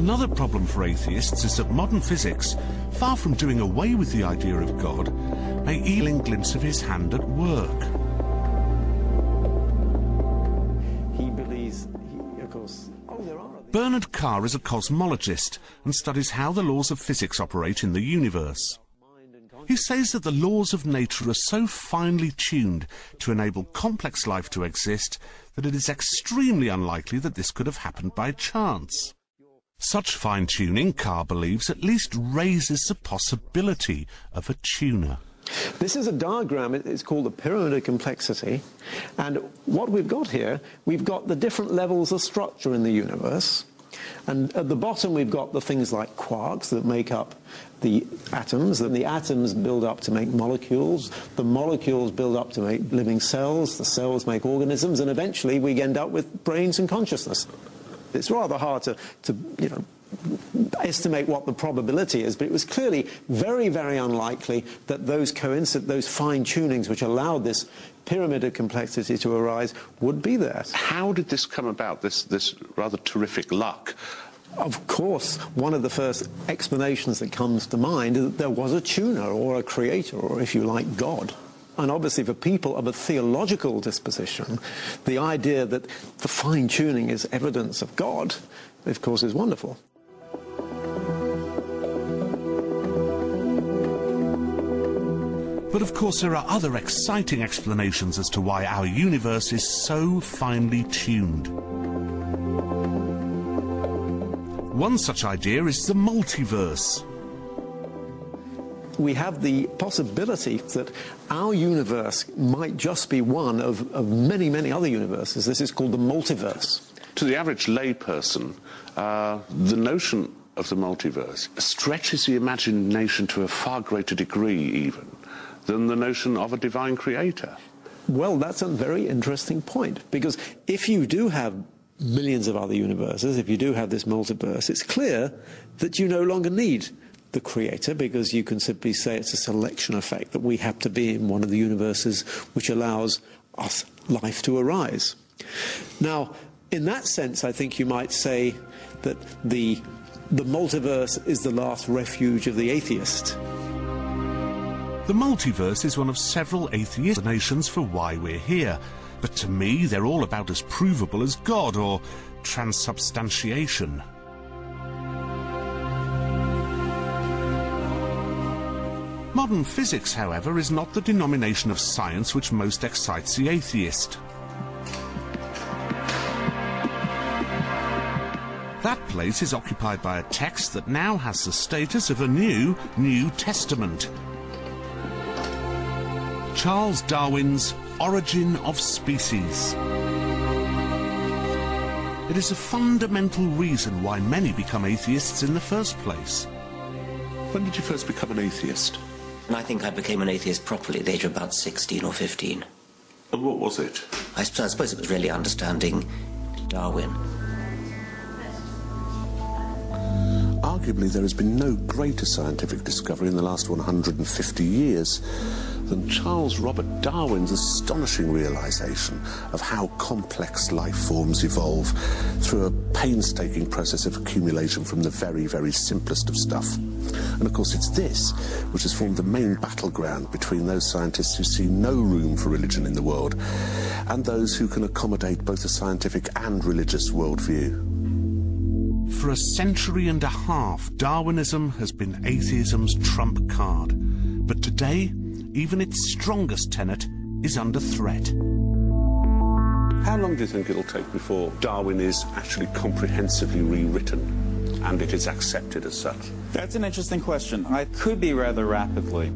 Another problem for atheists is that modern physics, far from doing away with the idea of God, may even a glimpse of his hand at work. He believes, of course... Bernard Carr is a cosmologist and studies how the laws of physics operate in the universe. He says that the laws of nature are so finely tuned to enable complex life to exist that it is extremely unlikely that this could have happened by chance. Such fine-tuning, Carr believes, at least raises the possibility of a tuner. This is a diagram, it's called the pyramid of complexity, and what we've got here, we've got the different levels of structure in the universe, and at the bottom we've got the things like quarks that make up the atoms, and the atoms build up to make molecules, the molecules build up to make living cells, the cells make organisms, and eventually we end up with brains and consciousness. It's rather hard to estimate what the probability is, but it was clearly very, very unlikely that those fine-tunings which allowed this pyramid of complexity to arise would be there. How did this come about, this rather terrific luck? Of course, one of the first explanations that comes to mind is that there was a tuner or a creator, or if you like, God. And obviously for people of a theological disposition, the idea that the fine-tuning is evidence of God, of course, is wonderful. But of course there are other exciting explanations as to why our universe is so finely tuned. One such idea is the multiverse. We have the possibility that our universe might just be one of many, many other universes. This is called the multiverse. To the average layperson, the notion of the multiverse stretches the imagination to a far greater degree, even, than the notion of a divine creator. Well, that's a very interesting point, because if you do have millions of other universes, if you do have this multiverse, it's clear that you no longer need the creator, because you can simply say it's a selection effect that we have to be in one of the universes which allows us life to arise. Now, in that sense, I think you might say that the multiverse is the last refuge of the atheist. The multiverse is one of several atheist explanations for why we're here, but to me they're all about as provable as God or transubstantiation. Modern physics, however, is not the denomination of science which most excites the atheist. That place is occupied by a text that now has the status of a New Testament. Charles Darwin's Origin of Species. It is a fundamental reason why many become atheists in the first place. When did you first become an atheist? And I think I became an atheist properly at the age of about 16 or 15. And what was it? I suppose it was really understanding Darwin. Arguably, there has been no greater scientific discovery in the last 150 years than Charles Robert Darwin's astonishing realization of how complex life forms evolve through a painstaking process of accumulation from the very, very simplest of stuff. And of course it's this which has formed the main battleground between those scientists who see no room for religion in the world and those who can accommodate both a scientific and religious worldview. For a century and a half, Darwinism has been atheism's trump card. But today, even its strongest tenet is under threat. How long do you think it'll take before Darwin is actually comprehensively rewritten and it is accepted as such? That's an interesting question. It could be rather rapidly.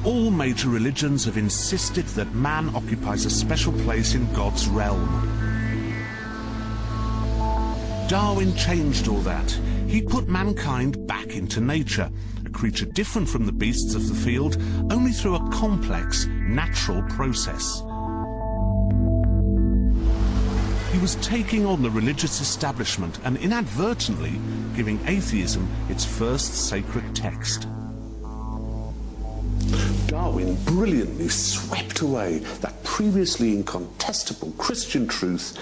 All major religions have insisted that man occupies a special place in God's realm. Darwin changed all that. He put mankind back into nature, a creature different from the beasts of the field, only through a complex, natural process. He was taking on the religious establishment and inadvertently giving atheism its first sacred text. Darwin brilliantly swept away that previously incontestable Christian truth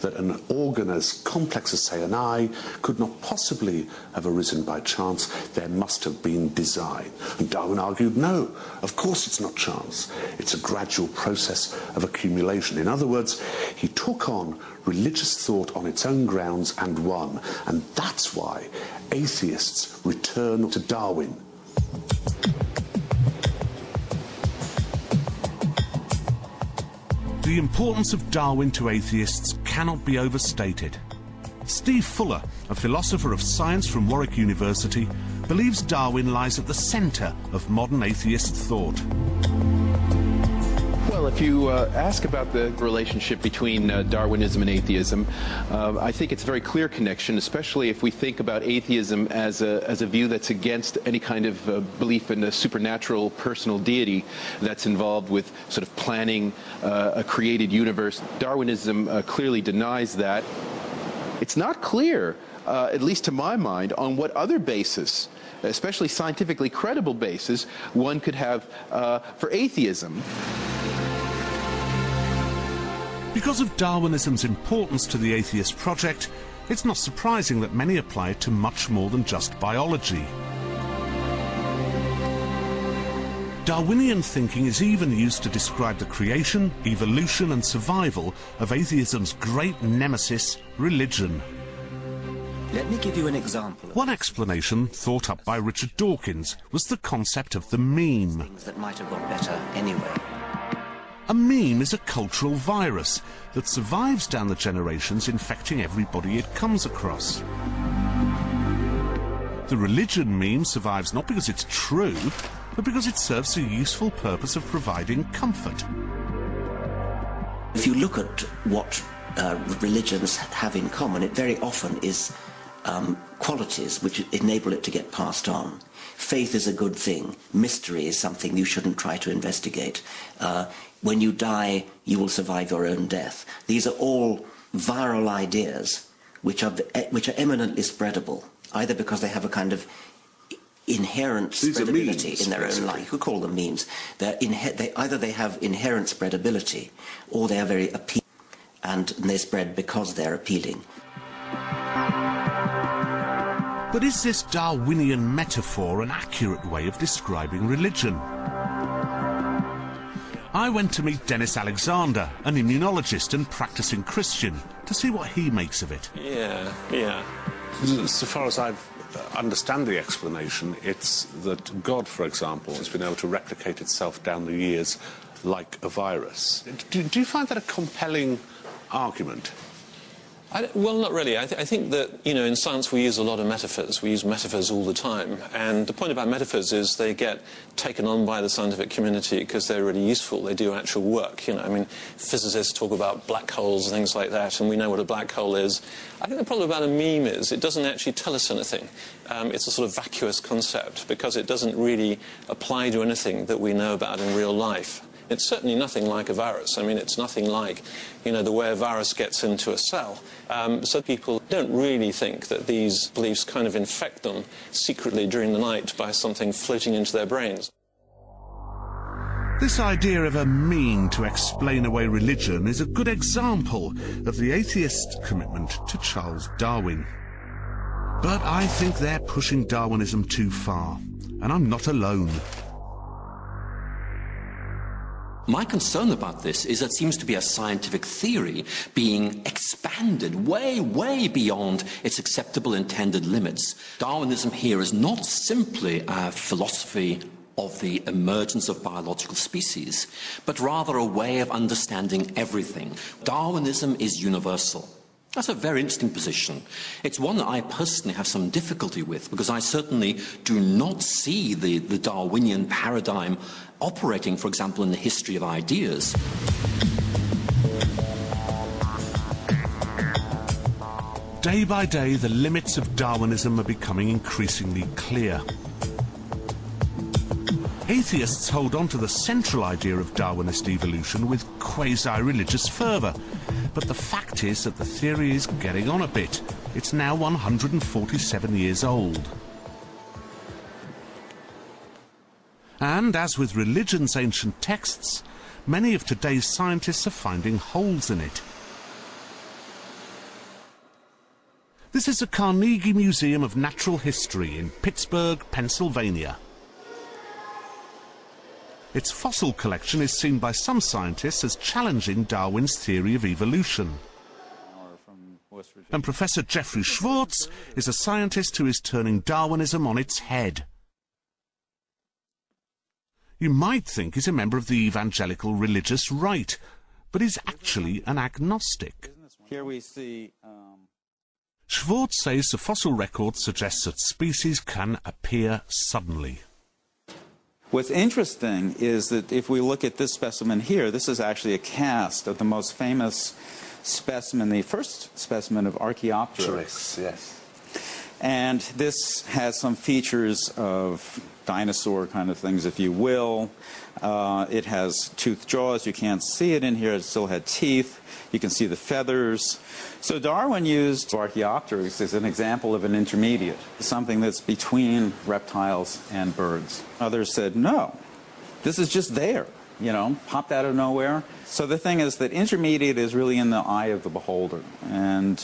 that an organ as complex as, say, an eye could not possibly have arisen by chance. There must have been design. And Darwin argued, no, of course it's not chance. It's a gradual process of accumulation. In other words, he took on religious thought on its own grounds and won. And that's why atheists return to Darwin. The importance of Darwin to atheists cannot be overstated. Steve Fuller, a philosopher of science from Warwick University, believes Darwin lies at the centre of modern atheist thought. Well, if you ask about the relationship between Darwinism and atheism, I think it's a very clear connection, especially if we think about atheism as a view that's against any kind of belief in a supernatural personal deity that's involved with sort of planning a created universe. Darwinism clearly denies that. It's not clear, at least to my mind, on what other basis, especially scientifically credible basis, one could have for atheism. Because of Darwinism's importance to the atheist project, it's not surprising that many apply it to much more than just biology. Darwinian thinking is even used to describe the creation, evolution and survival of atheism's great nemesis, religion. Let me give you an example. One explanation, thought up by Richard Dawkins, was the concept of the meme. Things that might have got better anyway. A meme is a cultural virus that survives down the generations, infecting everybody it comes across. The religion meme survives not because it's true, but because it serves the useful purpose of providing comfort. If you look at what religions have in common, it very often is qualities which enable it to get passed on. Faith is a good thing. Mystery is something you shouldn't try to investigate. When you die, you will survive your own death. These are all viral ideas which are eminently spreadable, either because they have a kind of inherent spreadability in their own life. You could call them memes. Either they have inherent spreadability, or they are very appealing, and they spread because they're appealing. But is this Darwinian metaphor an accurate way of describing religion? I went to meet Dennis Alexander, an immunologist and practicing Christian, to see what he makes of it. Yeah. So far as I understand the explanation, it's that God, for example, has been able to replicate itself down the years like a virus. Do you find that a compelling argument? Well, not really. I think that, in science we use a lot of metaphors. We use metaphors all the time. And the point about metaphors is they get taken on by the scientific community because they're really useful. They do actual work. Physicists talk about black holes and things like that, and we know what a black hole is. I think the problem about a meme is it doesn't actually tell us anything. It's a sort of vacuous concept because it doesn't really apply to anything that we know about in real life. It's certainly nothing like a virus. It's nothing like, the way a virus gets into a cell. So people don't really think that these beliefs kind of infect them secretly during the night by something floating into their brains. This idea of a meme to explain away religion is a good example of the atheist's commitment to Charles Darwin. But I think they're pushing Darwinism too far, and I'm not alone. My concern about this is that it seems to be a scientific theory being expanded way, way beyond its acceptable intended limits. Darwinism here is not simply a philosophy of the emergence of biological species, but rather a way of understanding everything. Darwinism is universal. That's a very interesting position. It's one that I personally have some difficulty with, because I certainly do not see the Darwinian paradigm operating, for example, in the history of ideas. Day by day, the limits of Darwinism are becoming increasingly clear. Atheists hold on to the central idea of Darwinist evolution with quasi-religious fervour. But the fact is that the theory is getting on a bit. It's now 147 years old. And as with religion's ancient texts, many of today's scientists are finding holes in it. This is the Carnegie Museum of Natural History in Pittsburgh, Pennsylvania. Its fossil collection is seen by some scientists as challenging Darwin's theory of evolution. And Professor Jeffrey Schwartz is a scientist who is turning Darwinism on its head. You might think he's a member of the evangelical religious right, but he's actually an agnostic. Here we see... Schwartz says the fossil record suggests that species can appear suddenly. What's interesting is that if we look at this specimen here, this is actually a cast of the most famous specimen, the first specimen of Archaeopteryx. Yes. And this has some features of dinosaur kind of things, if you will. It has toothed jaws. You can't see it in here. It still had teeth. You can see the feathers. So Darwin used Archaeopteryx as an example of an intermediate, something that's between reptiles and birds. Others said, no, this is just there, you know, popped out of nowhere. So the thing is that intermediate is really in the eye of the beholder. And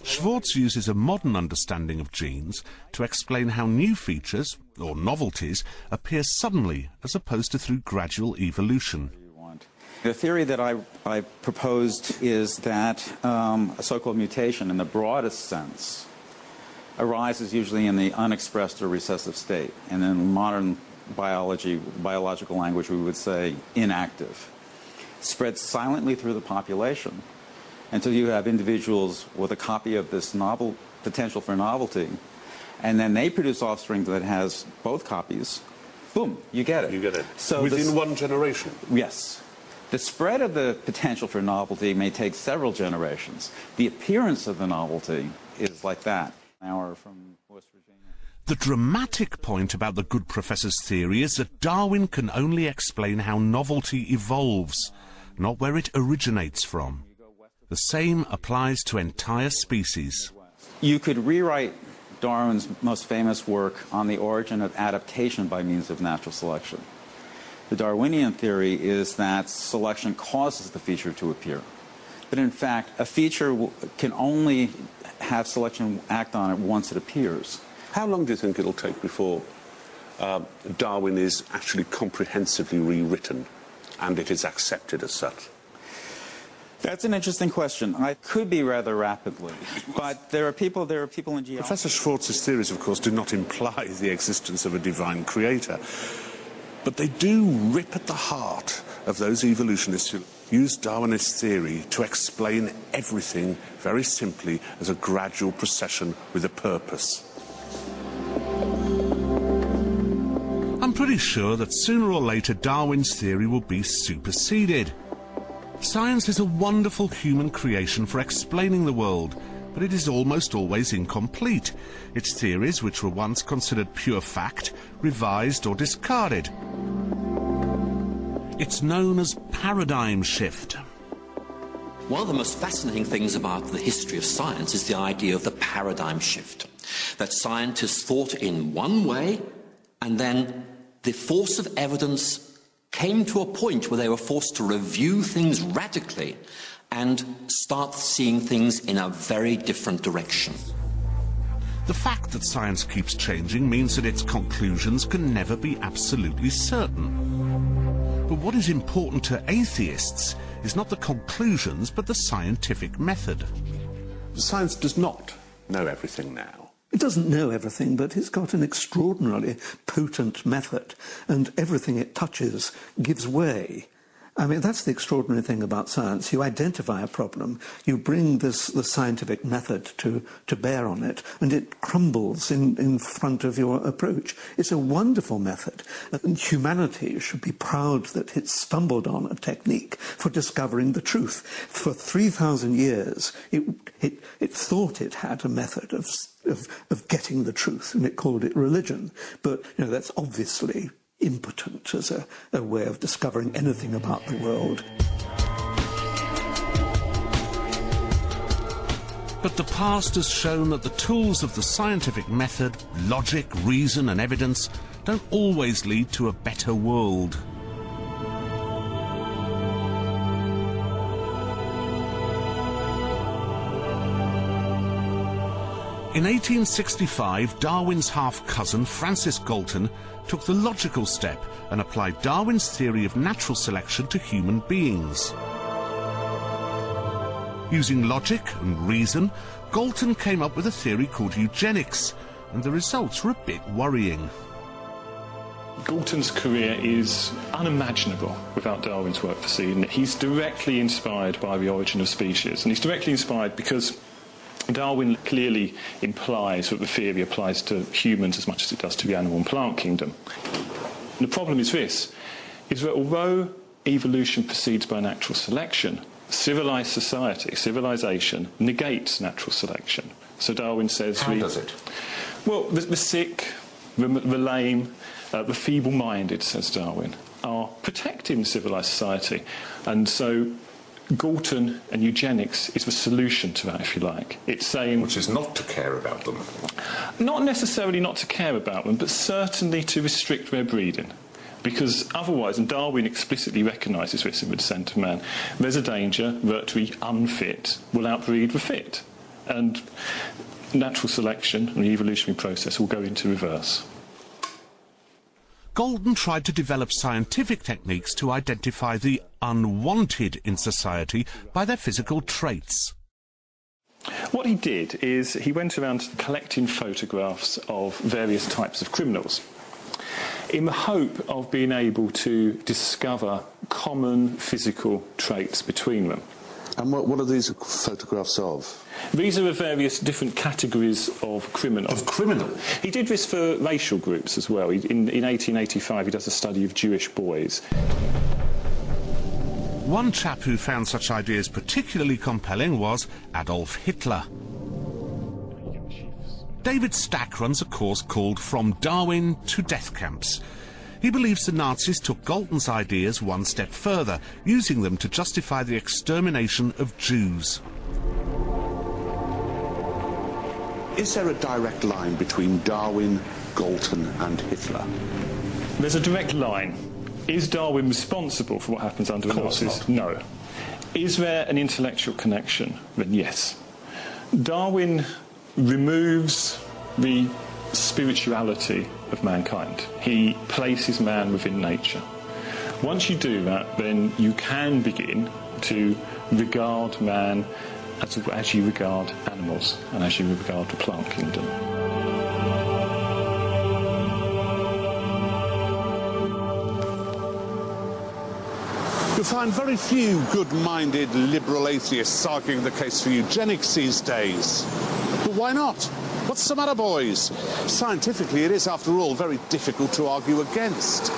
Schwartz uses a modern understanding of genes to explain how new features, or novelties, appear suddenly as opposed to through gradual evolution. The theory that I proposed is that a so-called mutation in the broadest sense arises usually in the unexpressed or recessive state. And in modern biological language, we would say inactive. Spreads silently through the population until you have individuals with a copy of this novel potential for novelty. And then they produce offspring that has both copies. Boom, you get it. You get it. So within one generation? Yes. The spread of the potential for novelty may take several generations. The appearance of the novelty is like that. An hour from West Virginia. The dramatic point about the good professor's theory is that Darwin can only explain how novelty evolves, not where it originates from. The same applies to entire species. You could rewrite Darwin's most famous work on the origin of adaptation by means of natural selection. The Darwinian theory is that selection causes the feature to appear. But in fact, a feature can only have selection act on it once it appears. How long do you think it'll take before Darwin is actually comprehensively rewritten and it is accepted as such? That's an interesting question. It could be rather rapidly, but there are people in geology. Professor Schwartz's theories, of course, do not imply the existence of a divine creator. But they do rip at the heart of those evolutionists who use Darwinist theory to explain everything very simply as a gradual procession with a purpose. I'm pretty sure that sooner or later Darwin's theory will be superseded. Science is a wonderful human creation for explaining the world, but it is almost always incomplete. Its theories, which were once considered pure fact, revised or discarded. It's known as paradigm shift. One of the most fascinating things about the history of science is the idea of the paradigm shift. That scientists thought in one way, and then the force of evidence came to a point where they were forced to review things radically and start seeing things in a very different direction. The fact that science keeps changing means that its conclusions can never be absolutely certain. But what is important to atheists is not the conclusions, but the scientific method. Science does not know everything now. It doesn't know everything, but it's got an extraordinarily potent method, and everything it touches gives way. I mean, that's the extraordinary thing about science. You identify a problem, you bring the scientific method to bear on it, and it crumbles in front of your approach. It's a wonderful method. And humanity should be proud that it stumbled on a technique for discovering the truth. For 3,000 years, it thought it had a method of getting the truth, and it called it religion. But, you know, that's obviously impotent as a way of discovering anything about the world. But the past has shown that the tools of the scientific method, logic, reason and evidence, don't always lead to a better world. In 1865, Darwin's half-cousin, Francis Galton, took the logical step and applied Darwin's theory of natural selection to human beings. Using logic and reason, Galton came up with a theory called Eugenics, and the results were a bit worrying. Galton's career is unimaginable without Darwin's work for seeing it. He's directly inspired by The Origin of Species, and he's directly inspired because Darwin clearly implies that the theory applies to humans as much as it does to the animal and plant kingdom. And the problem is this, is that although evolution proceeds by natural selection, civilized society, civilization, negates natural selection. So Darwin says... How does it? Well, the sick, the lame, the feeble-minded, says Darwin, are protected in civilized society. And so Galton and eugenics is the solution to that, if you like. It's saying... Which is not to care about them. Not necessarily not to care about them, but certainly to restrict their breeding. Because otherwise, and Darwin explicitly recognises this in The Descent of Man, there's a danger that the unfit will outbreed the fit. And natural selection and the evolutionary process will go into reverse. Galton tried to develop scientific techniques to identify the unwanted in society by their physical traits. What he did is he went around collecting photographs of various types of criminals in the hope of being able to discover common physical traits between them. And what are these photographs of? These are of various different categories of criminal. Of criminal? He did this for racial groups as well. In 1885 he does a study of Jewish boys. One chap who found such ideas particularly compelling was Adolf Hitler. David Stack runs a course called From Darwin to Death Camps. He believes the Nazis took Galton's ideas one step further, using them to justify the extermination of Jews. Is there a direct line between Darwin, Galton and Hitler? There's a direct line. Is Darwin responsible for what happens under the Nazis? Not. No. Is there an intellectual connection? Then yes. Darwin removes the spirituality of mankind. He places man within nature. Once you do that, then you can begin to regard man as you regard animals and as you regard the plant kingdom. You'll find very few good-minded liberal atheists arguing the case for eugenics these days. But why not? What's the matter, boys? Scientifically, it is, after all, very difficult to argue against.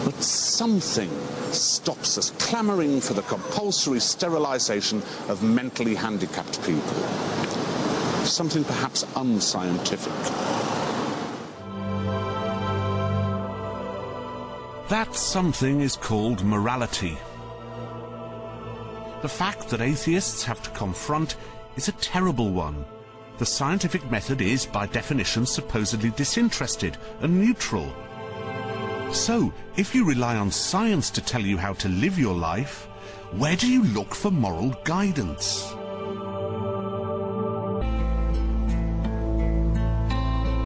But something stops us clamouring for the compulsory sterilisation of mentally handicapped people. Something perhaps unscientific. That something is called morality. The fact that atheists have to confront is a terrible one. The scientific method is, by definition, supposedly disinterested and neutral. So, if you rely on science to tell you how to live your life, where do you look for moral guidance?